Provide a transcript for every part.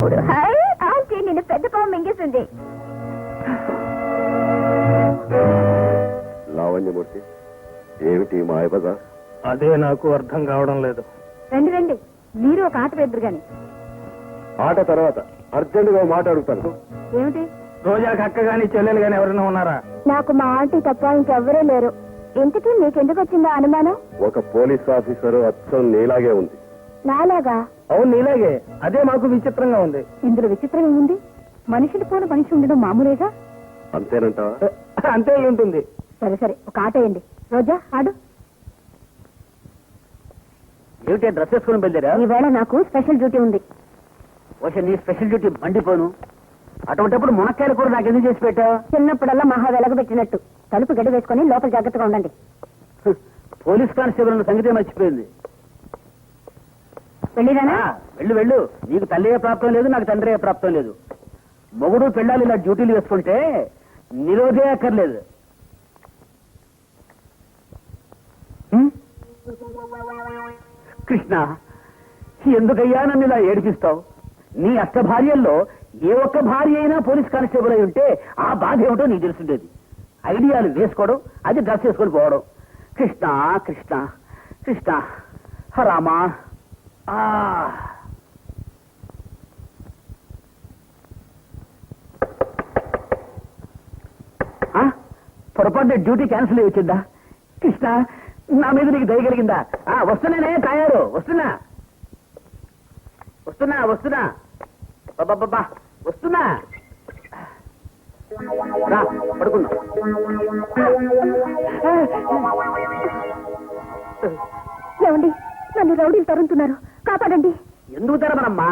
చూడు ఆంటీ నిన్ను పెద్ద పాము మింగేసింది. లావణ్యమూర్తి, ఏమిటి మాయబజ? అదే నాకు అర్థం కావడం లేదు. రండి రండి, మీరు ఒక ఆట వేద్దరు గాని. ఆట తర్వాత అర్జెంటుగా మాట అడుగుతాను. ఏమిటి? రోజాకి అక్క గాని చెల్లెలు గాని ఎవరైనా ఉన్నారా? నాకు మా ఆంటీ తప్ప ఇంకెవ్వరూ లేరు. ఇంతకీ నీకెందుకు వచ్చిందా అనుమానం? ఒక పోలీస్ ఆఫీసర్ అచ్చం నీలాగే ఉంది. నాలాగా? అవును నీలాగే. అదే మాకు విచిత్రంగా ఉంది. ఇందులో విచిత్రం ఏముంది? మనిషిని పోని మనిషి ఉండడం మామూలేగా. అంతేనంటావా? అంతే అయి ఉంటుంది. సరే సరే, ఒక ఆట వేయండి. రోజా ఆడు. ఏమిటి డ్రెస్ వేసుకుని బయలుదేరా? ఈవేళ నాకు స్పెషల్ డ్యూటీ ఉంది. వచ్చే నీ స్పెషల్ డ్యూటీ మండిపోను. అటువంటిప్పుడు మునక్కాయలు కూడా నాకు ఎందుకు చేసి పెట్టావు? చిన్నప్పుడల్లా మహా వెలగబెట్టినట్టు తలుపు గడి వేసుకుని లోపల జాగ్రత్తగా ఉండండి. పోలీస్ కానిస్టేబుల్ సంగతి మర్చిపోయింది. వెళ్ళిరానా? వెళ్ళు వెళ్ళు. నీకు తల్లి ఏ ప్రాప్తం లేదు, నాకు తండ్రి ఏ ప్రాప్తం లేదు. మొగుడు పెళ్ళాలి ఇలా డ్యూటీలు వేసుకుంటే నిరోధే అక్కర్లేదు. కృష్ణ, ఎందుకయ్యా నన్ను ఇలా ఏడిపిస్తావు? నీ అష్ట భార్యల్లో ఏ ఒక్క భార్య అయినా పోలీస్ కానిస్టేబుల్ అయి ఉంటే ఆ బాధ ఏమిటో నీకు తెలుసుండేది. ఐడియాలు వేసుకోవడం, అది డ్రెస్ వేసుకొని పోవడం. కృష్ణ కృష్ణ కృష్ణ రామా. పొరపాటు డ్యూటీ క్యాన్సిల్ అయ్యి వచ్చిందా? కృష్ణ, నా మీద నీకు దయగలిగిందా? వస్తున్నానే తయారు. వస్తున్నా వస్తున్నా వస్తున్నా బాబా వస్తున్నా. రా పడుకుందాం. ఏమండి, నన్ను రౌడీలు తరుముతున్నారు, కాపాడండి. ఎందుకు తరమనమ్మా?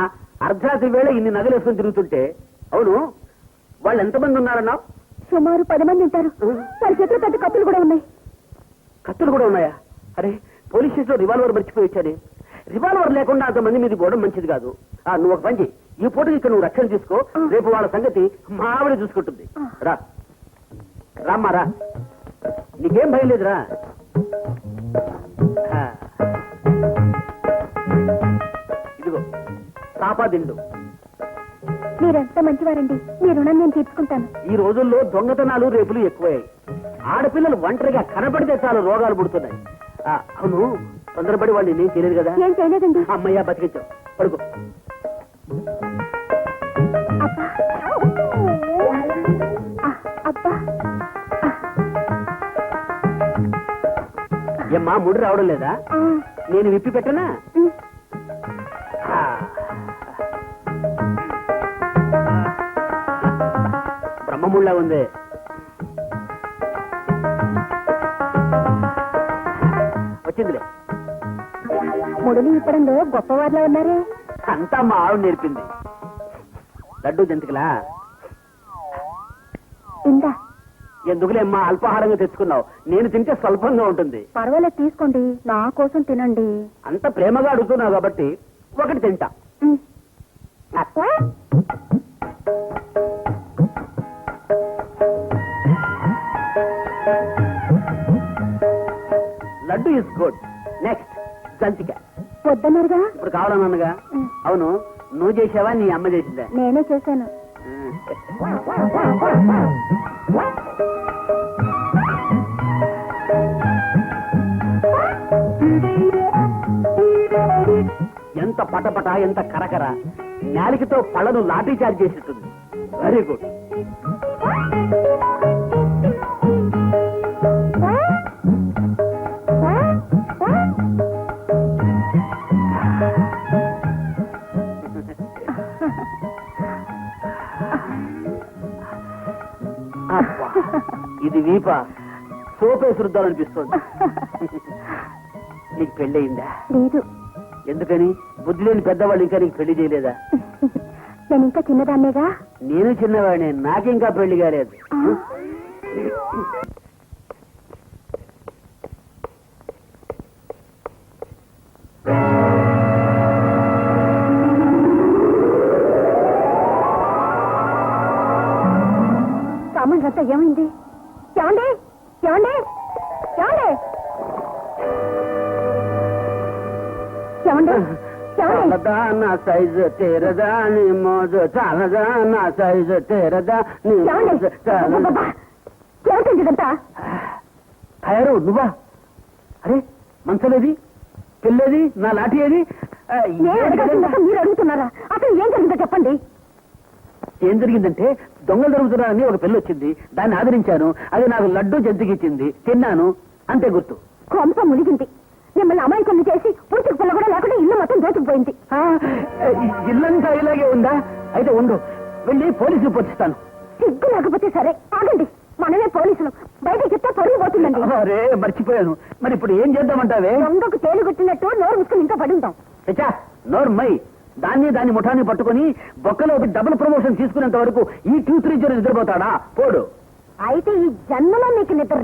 అర్ధరాత్రి వేళ ఇన్ని నగలు వేసుకొని తిరుగుతుంటే. అవును, వాళ్ళు ఎంతమంది ఉన్నారన్నావు? సుమారు 10 మంది ఉంటారు. వాళ్ళ చేతిలో పెద్ద కత్తులు కూడా ఉన్నాయి. కత్తులు కూడా ఉన్నాయా? అరే, పోలీస్ స్టేషన్ లో రివాల్వర్ మర్చిపోయి వచ్చానే. రివాల్వర్ లేకుండా అంతమంది మీద పోవడం మంచిది కాదు. నువ్వు ఒక పని చెయ్యి, ఈ పూటకి ఇక్కడ నువ్వు రక్షణ తీసుకో. రేపు వాళ్ళ సంగతి మా ఆవిడ చూసుకుంటుంది. రా రామ్మా రా, నీకేం భయం లేదురా. ఇదిగో పాపా దిండు. మీరెంత మంచివారండి, మీ రుణం నేను తీర్చుకుంటాను. ఈ రోజుల్లో దొంగతనాలు రేపులు ఎక్కువయ్యాయి. ఆడపిల్లలు ఒంటరిగా కనబడితే చాలు రోగాలు పుడుతున్నాయి. అవును, తొందరపడి వాళ్ళు నేనేం చేయలేదు కదా? ఏం చేయలేదండి. అమ్మయ్యా, బతికించావు. పడుకో. ఏమ్మా, ముడి రావడం లేదా? నేను విప్పి పెట్టనా? బ్రహ్మముళ్ళ ఉంది. వచ్చిందిలే. ముడులు ఇప్పడంలో గొప్పవారిలో ఉన్నారే. అంతా మా ఆవిడ నేర్పింది. లడ్డు జంతికలా? ఇందా. ఎందుకులేమ్మా, అల్పాహారంగా తెచ్చుకున్నావు. నేను తింటే స్వల్పంగా ఉంటుంది. పర్వాలేదు, తీసుకోండి, నా కోసం తినండి. అంత ప్రేమగా అడుగుతున్నావు కాబట్టి ఒకటి తింటా. Laddu is good. నెక్స్ట్ జంతిక. వద్దన్నారుగా. ఇప్పుడు కావాలన్నానుగా. అవును, నువ్వు చేసావా నీ అమ్మ చేసిందా? నేనే చేశాను. ఎంత పటపట, ఎంత కరకర. నాలికతో పళ్ళను లాఠీ చార్జ్ చేసేస్తుంది. Very good. ఇది వీప సోపేసి రుద్దాలనిపిస్తోంది. నీకు పెళ్ళయిందా? లేదు. ఎందుకని? బుద్ధి లేని పెద్దవాళ్ళు ఇంకా నీకు పెళ్లి చేయలేదా? నేను ఇంకా చిన్నదాన్నేగా. నేను చిన్నవాడిని, నాకింకా పెళ్లి కాలేదు. సామాన్ అంతా ఏమైంది? ఏమండి, ఏమండి, ఏమండి, ఏమండి, ఏమండి? చాలదా నా సైజు తీరదా నీ మోజు చాలదా నా సైజు తీరదా నీ మోజు చాలదా. ఏమిటండి ఇదంతా? తయారు నువ్వా? అరే మంచలేది, పెళ్ళేది, నా లాఠీ ఏది? నేను అడగాల్సిందంతా మీరు అడుగుతున్నారా? అసలు ఏం జరిగిందో చెప్పండి. ఏం జరిగిందంటే దొంగలు జరుగుతున్నారని ఒక పెళ్ళి వచ్చింది, దాన్ని ఆదరించాను. అది నాకు లడ్డు జంతికిచ్చింది, తిన్నాను, అంతే గుర్తు. కొంప మునిగింది. మిమ్మల్ని అమాయకుల్ని చేసి పూర్తికి పిల్ల కూడా లేకుండా ఇల్లు మొత్తం దోచుకుపోయింది. ఇల్లంతా ఇలాగే ఉందా? అయితే ఉండు, వెళ్ళి పోలీసు రిపోర్ట్ ఇస్తాను. సిగ్గు లేకపోతే సరే, ఆగండి. మనమే పోలీసులు, బయట చెప్తే పొరుగు పోతుందండి. అరే మర్చిపోయాను. మరి ఇప్పుడు ఏం చేద్దామంటావే? దొంగకు తేలు గుట్టినట్టు నోరు ముసుకుని ఇంకా పడి ఉంటాం. చచ్చా నోర్మై, దాన్ని ముఠాన్ని పట్టుకుని బొక్కలో డబుల్ ప్రమోషన్ తీసుకునేంత వరకు ఈ 2-3 నిద్రపోతాడా? పోడు. అయితే ఈ జన్మలో మీకు నిద్ర